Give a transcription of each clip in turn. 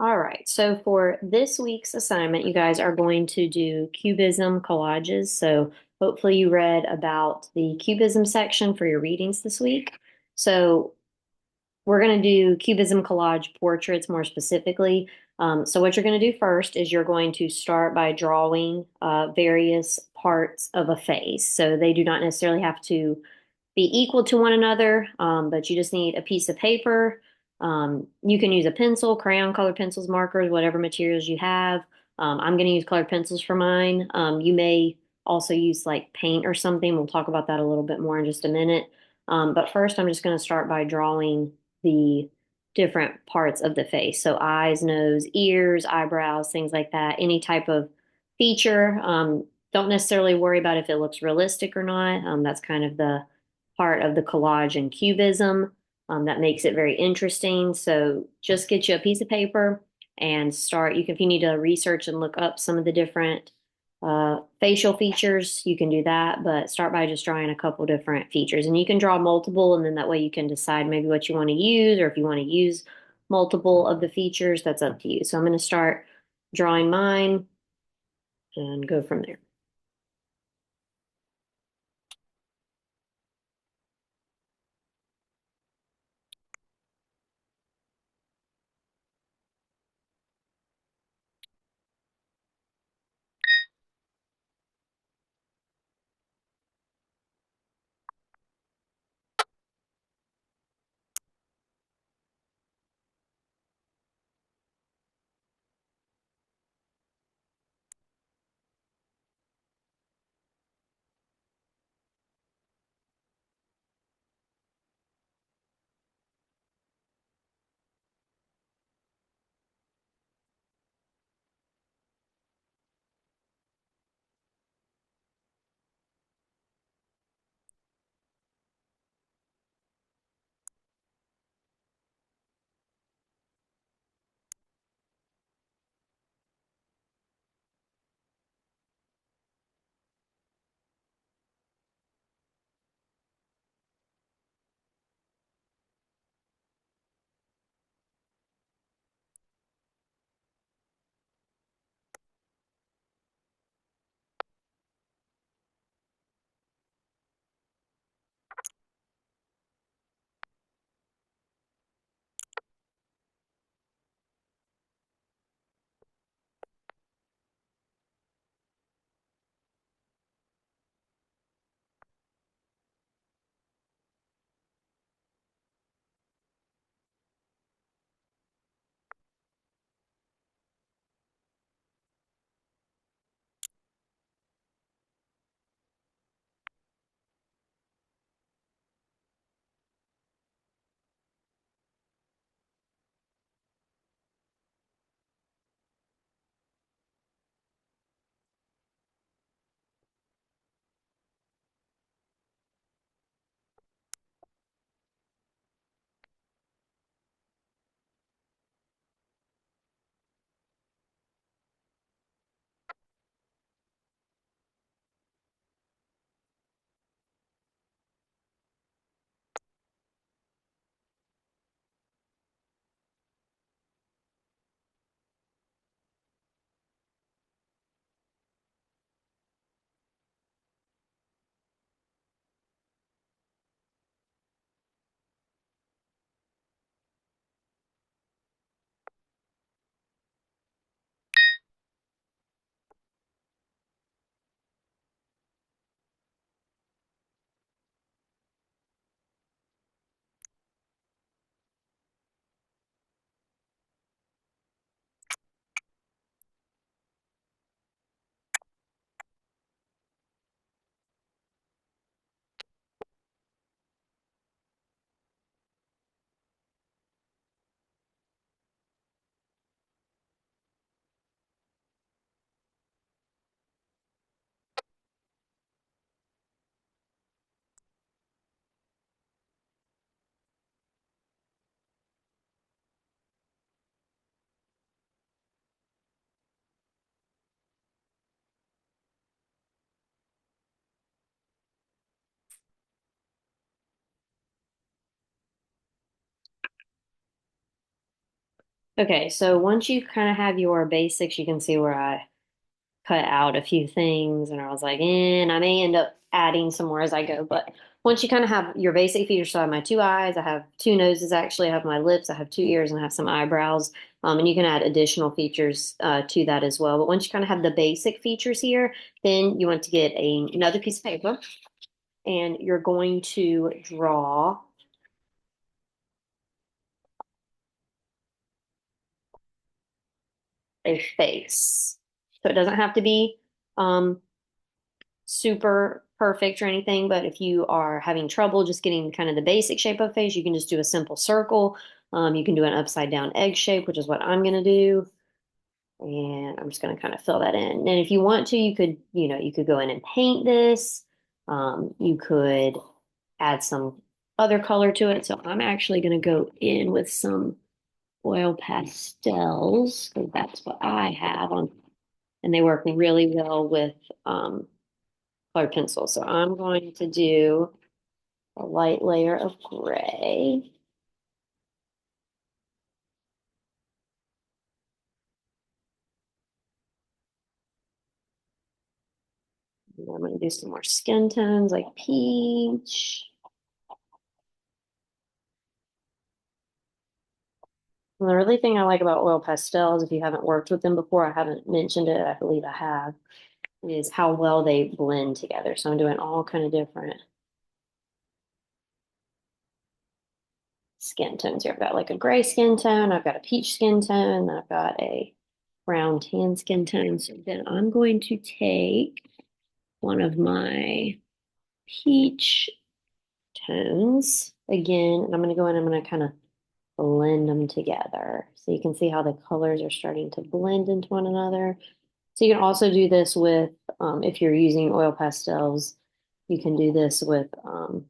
All right, so for this week's assignment, you guys are going to do Cubism collages. So hopefully you read about the Cubism section for your readings this week. So we're going to do Cubism collage portraits more specifically. So what you're going to do first is you're going to start by drawing various parts of a face. So they do not necessarily have to be equal to one another, but you just need a piece of paper. You can use a pencil, crayon, colored pencils, markers, whatever materials you have. I'm going to use colored pencils for mine. You may also use like paint or something. We'll talk about that a little bit more in just a minute. But first, I'm just going to start by drawing the different parts of the face. So eyes, nose, ears, eyebrows, things like that. Any type of feature. Don't necessarily worry about if it looks realistic or not. That's kind of the part of the collage and cubism that makes it very interesting. So just get you a piece of paper and start. You can, if you need to research and look up some of the different facial features, you can do that, but start by just drawing a couple different features. And you can draw multiple, and then that way you can decide maybe what you want to use, or if you want to use multiple of the features, that's up to you. So I'm going to start drawing mine and go from there. Okay, so once you kind of have your basics, you can see where I cut out a few things and I was like, and I may end up adding some more as I go. But once you kind of have your basic features, so I have my two eyes, I have two noses actually, I have my lips, I have two ears, and I have some eyebrows. And you can add additional features to that as well. But once you kind of have the basic features here, then you want to get another piece of paper and you're going to draw a face. So it doesn't have to be um, super perfect or anything, but if you are having trouble just getting kind of the basic shape of face, you can just do a simple circle. You can do an upside down egg shape, which is what I'm going to do. And I'm just going to kind of fill that in. And if you want to, you could go in and paint this. You could add some other color to it. So I'm actually going to go in with some oil pastels because that's what I have on, and they work really well with um, colored pencil. So I'm going to do a light layer of gray. And I'm going to do some more skin tones like peach. And the really thing I like about oil pastels, if you haven't worked with them before, I haven't mentioned it, I believe I have, is how well they blend together. So I'm doing all kind of different skin tones here. I've got like a gray skin tone, I've got a peach skin tone, I've got a brown tan skin tone. So then I'm going to take one of my peach tones again, and I'm going to go in, I'm going to kind of blend them together. So you can see how the colors are starting to blend into one another. So you can also do this with, if you're using oil pastels, you can do this with a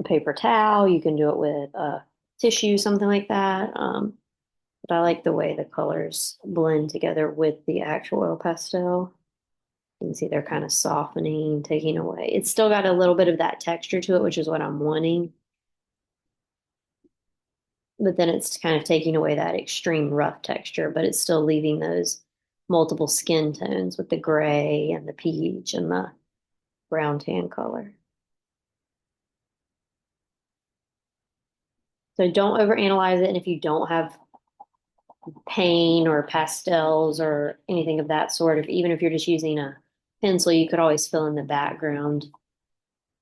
paper towel. You can do it with a tissue, something like that. But I like the way the colors blend together with the actual oil pastel. You can see they're kind of softening, taking away. It's still got a little bit of that texture to it, which is what I'm wanting. But then it's kind of taking away that extreme rough texture, but it's still leaving those multiple skin tones with the gray and the peach and the brown tan color. So don't overanalyze it. And if you don't have paint or pastels or anything of that sort, even if you're just using a pencil, you could always fill in the background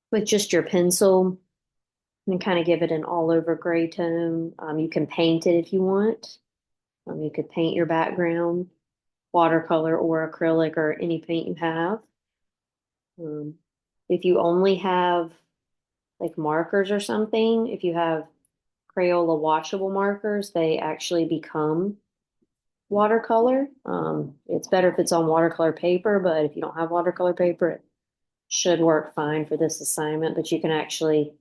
with just your pencil and kind of give it an all over gray tone. You can paint it if you want. You could paint your background, watercolor or acrylic or any paint you have. Um, if you only have like markers or something, if you have Crayola washable markers, they actually become watercolor. It's better if it's on watercolor paper, but if you don't have watercolor paper, it should work fine for this assignment. But you can actually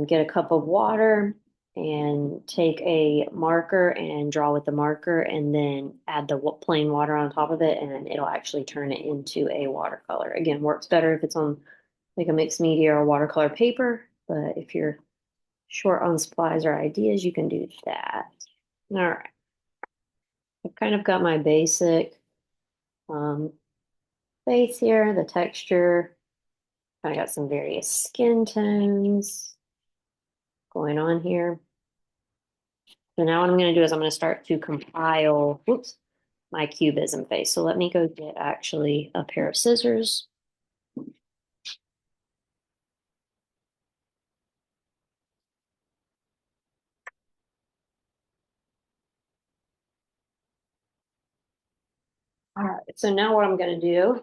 get a cup of water and take a marker and draw with the marker and then add the plain water on top of it and it'll actually turn it into a watercolor. Again, works better if it's on like a mixed media or watercolor paper, but if you're short on supplies or ideas, you can do that. All right. I've kind of got my basic um, face here, the texture. Kind of got some various skin tones going on here. So now what I'm going to do is I'm going to start to compile, whoops, my cubism face. So let me go get actually a pair of scissors. All right, so now what I'm going to do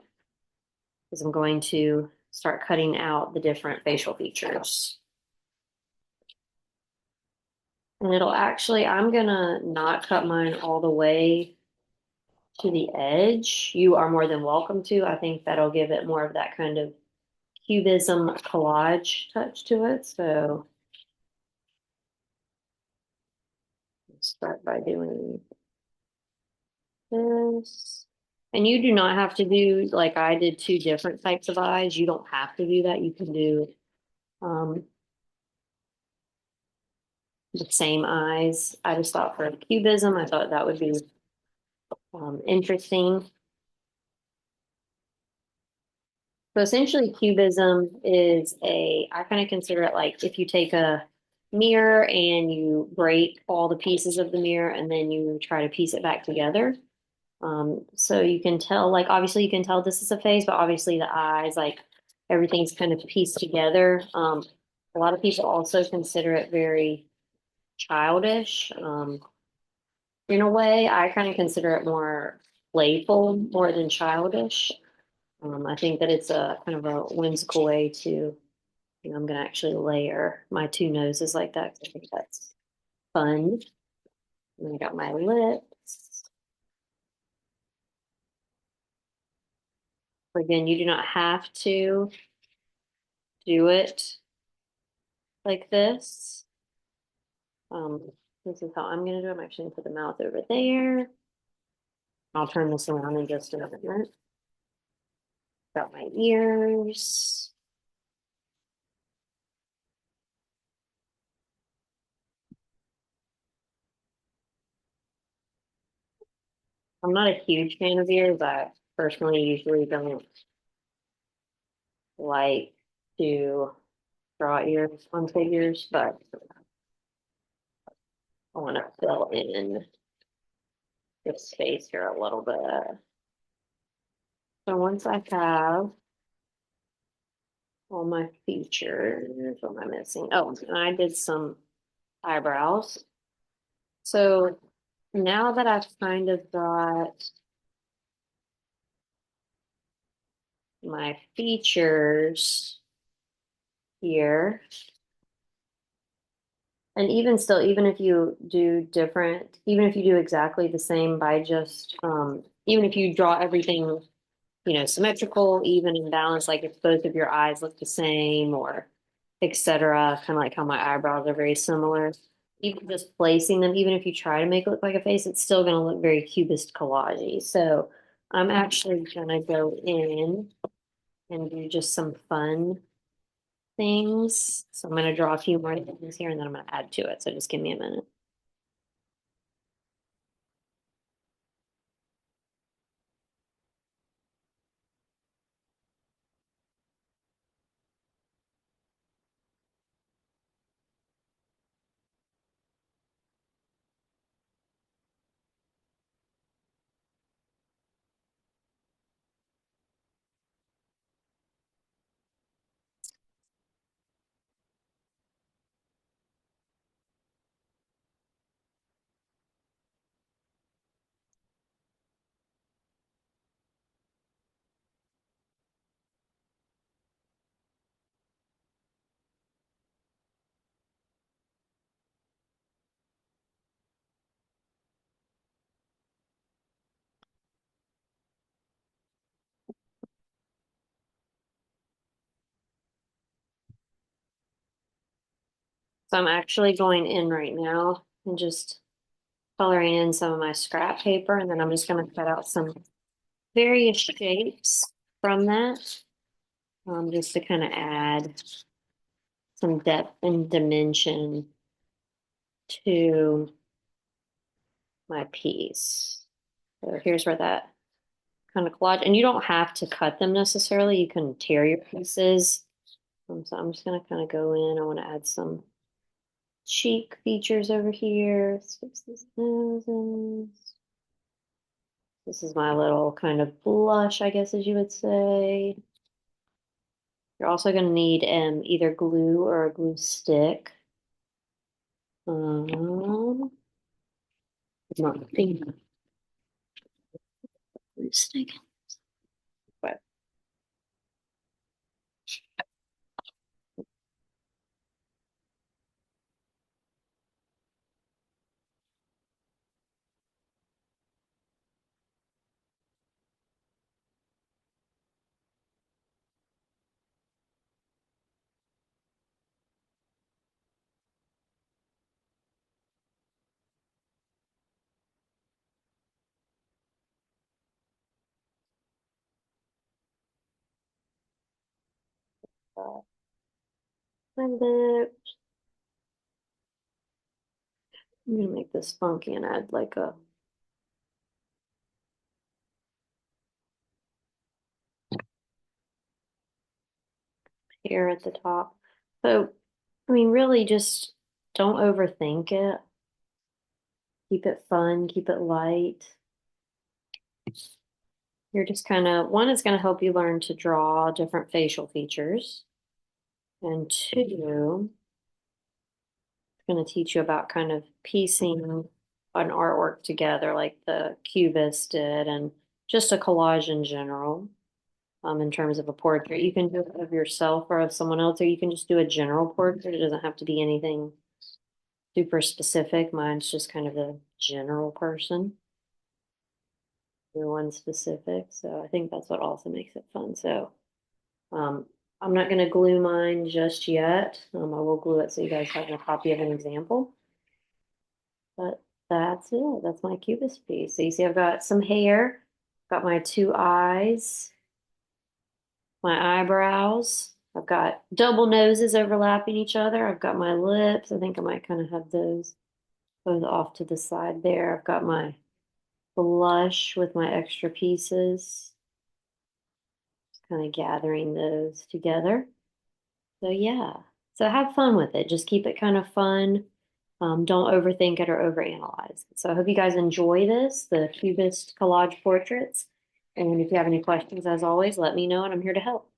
is I'm going to start cutting out the different facial features. And it'll actually, I'm going to not cut mine all the way to the edge. You are more than welcome to. I think that'll give it more of that kind of cubism collage touch to it. So let's start by doing this. And you do not have to do like I did two different types of eyes. You don't have to do that. Um, the same eyes. I just thought for cubism, I thought that would be interesting. So essentially, cubism is I kind of consider it like if you take a mirror and you break all the pieces of the mirror and then you try to piece it back together. So you can tell, like, obviously you can tell this is a face, but obviously the eyes, like, everything's kind of pieced together. A lot of people also consider it very childish. In a way, I kind of consider it more playful more than childish. I think that it's a kind of a whimsical way to, I'm gonna actually layer my two noses like that 'cause I think that's fun. And then I got my lips. Again, you do not have to do it like this. Um, this is how I'm gonna do it. I'm actually gonna put the mouth over there. I'll turn this around in just a minute. Got my ears. I'm not a huge fan of ears. I personally usually don't like to draw ears on figures, but I want to fill in this space here a little bit. So once I have all my features, what am I missing? Oh, and I did some eyebrows. So now that I've kind of got my features here, and even still, even if you do different, even if you do exactly the same by just, even if you draw everything, symmetrical, even and balanced, like if both of your eyes look the same or etc., kind of like how my eyebrows are very similar. Even just placing them, even if you try to make it look like a face, it's still going to look very cubist collagey. So I'm actually going to go in and do just some fun things. So I'm going to draw a few more things here and then I'm going to add to it. So just give me a minute. So I'm actually going in right now and just coloring in some of my scrap paper, and then I'm just going to cut out some various shapes from that, just to kind of add some depth and dimension to my piece. So here's where that kind of collage, and you don't have to cut them necessarily. You can tear your pieces. So I'm just going to kind of go in. I want to add some cheek features over here. Let's fix these noses. This is my little kind of blush, I guess, as you would say. You're also going to need either glue or a glue stick. Not pink glue stick, but my lip. I'm gonna make this funky and add like a hair at the top. So, I mean, really just don't overthink it. Keep it fun, keep it light. You're just kind of, one, is going to help you learn to draw different facial features. And two, it's going to teach you about kind of piecing an artwork together like the cubist did and just a collage in general. In terms of a portrait, you can do it of yourself or of someone else, or you can just do a general portrait. It doesn't have to be anything super specific. Mine's just kind of a general person, no one specific. So I think that's what also makes it fun. So Um, I'm not going to glue mine just yet. I will glue it so you guys have a copy of an example. But that's it. That's my cubist piece. So you see I've got some hair, got my two eyes, my eyebrows. I've got double noses overlapping each other. I've got my lips. I think I might kind of have those off to the side there. I've got my blush with my extra pieces. Just kind of gathering those together. So yeah. So have fun with it. Just keep it kind of fun. Don't overthink it or overanalyze it. So I hope you guys enjoy this, the Cubist collage portraits. And if you have any questions, as always, let me know and I'm here to help.